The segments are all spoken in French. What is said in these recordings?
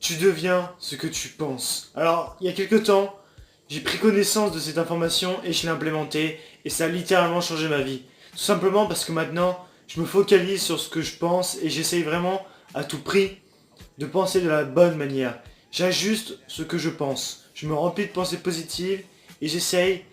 Tu deviens ce que tu penses. Alors, il y a quelques temps, j'ai pris connaissance de cette information et je l'ai implémentée et ça a littéralement changé ma vie. Tout simplement parce que maintenant, je me focalise sur ce que je pense et j'essaye vraiment à tout prix de penser de la bonne manière. J'ajuste ce que je pense. Je me remplis de pensées positives et j'essaye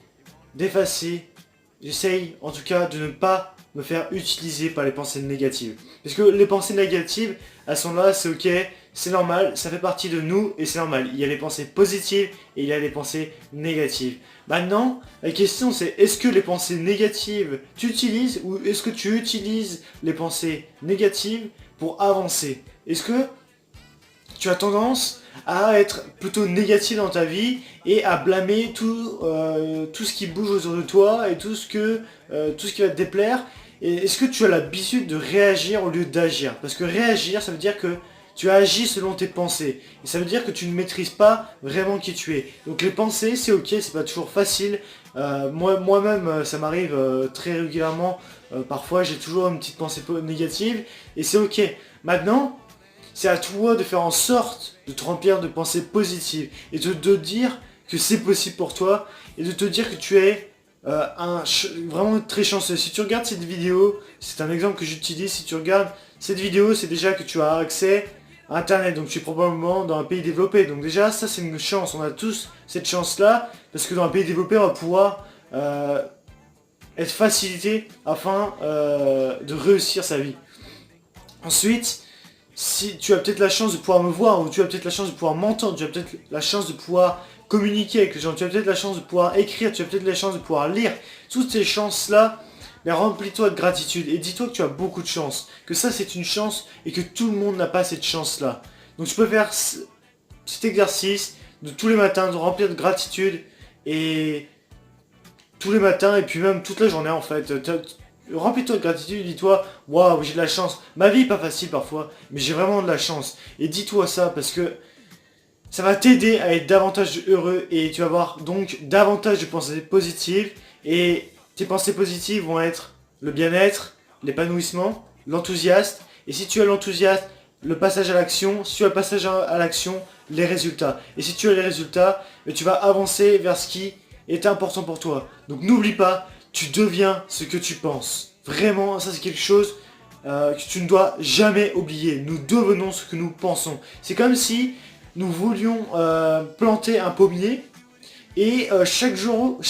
en tout cas de ne pas me faire utiliser par les pensées négatives. Parce que les pensées négatives, elles sont là, c'est ok, c'est normal, ça fait partie de nous et c'est normal. Il y a les pensées positives et il y a les pensées négatives. Maintenant, la question c'est, est-ce que les pensées négatives tu utilises ou est-ce que tu utilises les pensées négatives pour avancer? Est-ce que tu as tendance à être plutôt négatif dans ta vie et à blâmer tout ce qui bouge autour de toi et tout ce qui va te déplaire. Et est-ce que tu as l'habitude de réagir au lieu d'agir? Parce que réagir, ça veut dire que tu agis selon tes pensées. Et ça veut dire que tu ne maîtrises pas vraiment qui tu es. Donc les pensées, c'est ok, c'est pas toujours facile. Moi-même, ça m'arrive très régulièrement. Parfois, j'ai toujours une petite pensée négative. Et c'est ok. Maintenant, c'est à toi de faire en sorte de te remplir de pensées positives et de te dire que c'est possible pour toi et de te dire que tu es vraiment très chanceux. Si tu regardes cette vidéo, c'est un exemple que j'utilise, si tu regardes cette vidéo, c'est déjà que tu as accès à Internet, donc tu es probablement dans un pays développé. Donc déjà, ça c'est une chance, on a tous cette chance-là, parce que dans un pays développé, on va pouvoir être facilité afin de réussir sa vie. Ensuite, si tu as peut-être la chance de pouvoir me voir, ou tu as peut-être la chance de pouvoir m'entendre, tu as peut-être la chance de pouvoir communiquer avec les gens, tu as peut-être la chance de pouvoir écrire, tu as peut-être la chance de pouvoir lire, toutes ces chances-là, mais remplis-toi de gratitude et dis-toi que tu as beaucoup de chance, que ça c'est une chance et que tout le monde n'a pas cette chance-là. Donc tu peux faire cet exercice de tous les matins, de remplir de gratitude et tous les matins et puis même toute la journée en fait. Remplis-toi de gratitude, dis-toi, waouh, j'ai de la chance. Ma vie est pas facile parfois, mais j'ai vraiment de la chance. Et dis-toi ça parce que ça va t'aider à être davantage heureux et tu vas avoir donc davantage de pensées positives. Et tes pensées positives vont être le bien-être, l'épanouissement, l'enthousiasme. Et si tu as l'enthousiasme, le passage à l'action. Si tu as le passage à l'action, les résultats. Et si tu as les résultats, tu vas avancer vers ce qui est important pour toi. Donc n'oublie pas, tu deviens ce que tu penses. Vraiment, ça c'est quelque chose que tu ne dois jamais oublier. Nous devenons ce que nous pensons. C'est comme si nous voulions planter un pommier et chaque jour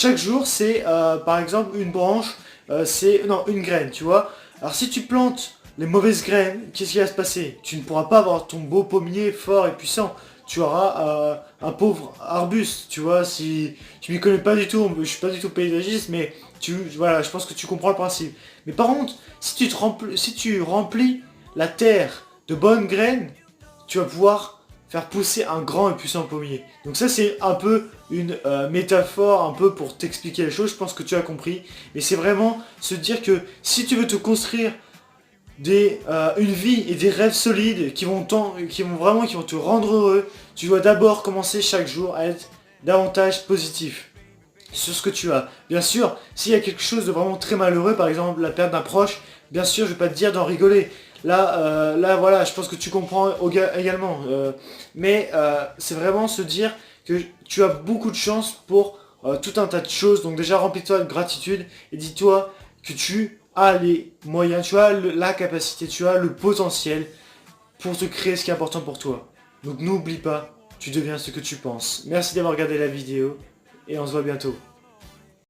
c'est par exemple une branche, une graine, tu vois. Alors si tu plantes les mauvaises graines, qu'est-ce qui va se passer? Tu ne pourras pas avoir ton beau pommier fort et puissant. Tu auras un pauvre arbuste, tu vois. Si tu m'y connais pas du tout, je suis pas du tout paysagiste, mais voilà, je pense que tu comprends le principe. Mais par contre, si tu remplis la terre de bonnes graines, tu vas pouvoir faire pousser un grand et puissant pommier. Donc ça c'est un peu une métaphore, un peu pour t'expliquer les choses, je pense que tu as compris. Mais c'est vraiment se dire que si tu veux te construire une vie et des rêves solides qui vont te rendre heureux, tu dois d'abord commencer chaque jour à être davantage positif sur ce que tu as. Bien sûr, s'il y a quelque chose de vraiment très malheureux, par exemple la perte d'un proche, bien sûr je vais pas te dire d'en rigoler. Là voilà, je pense que tu comprends également. Mais c'est vraiment se dire que tu as beaucoup de chance pour tout un tas de choses. Donc déjà remplis-toi de gratitude et dis-toi que tu as les moyens, tu as la capacité, tu as le potentiel pour te créer ce qui est important pour toi. Donc n'oublie pas, tu deviens ce que tu penses. Merci d'avoir regardé la vidéo et on se voit bientôt.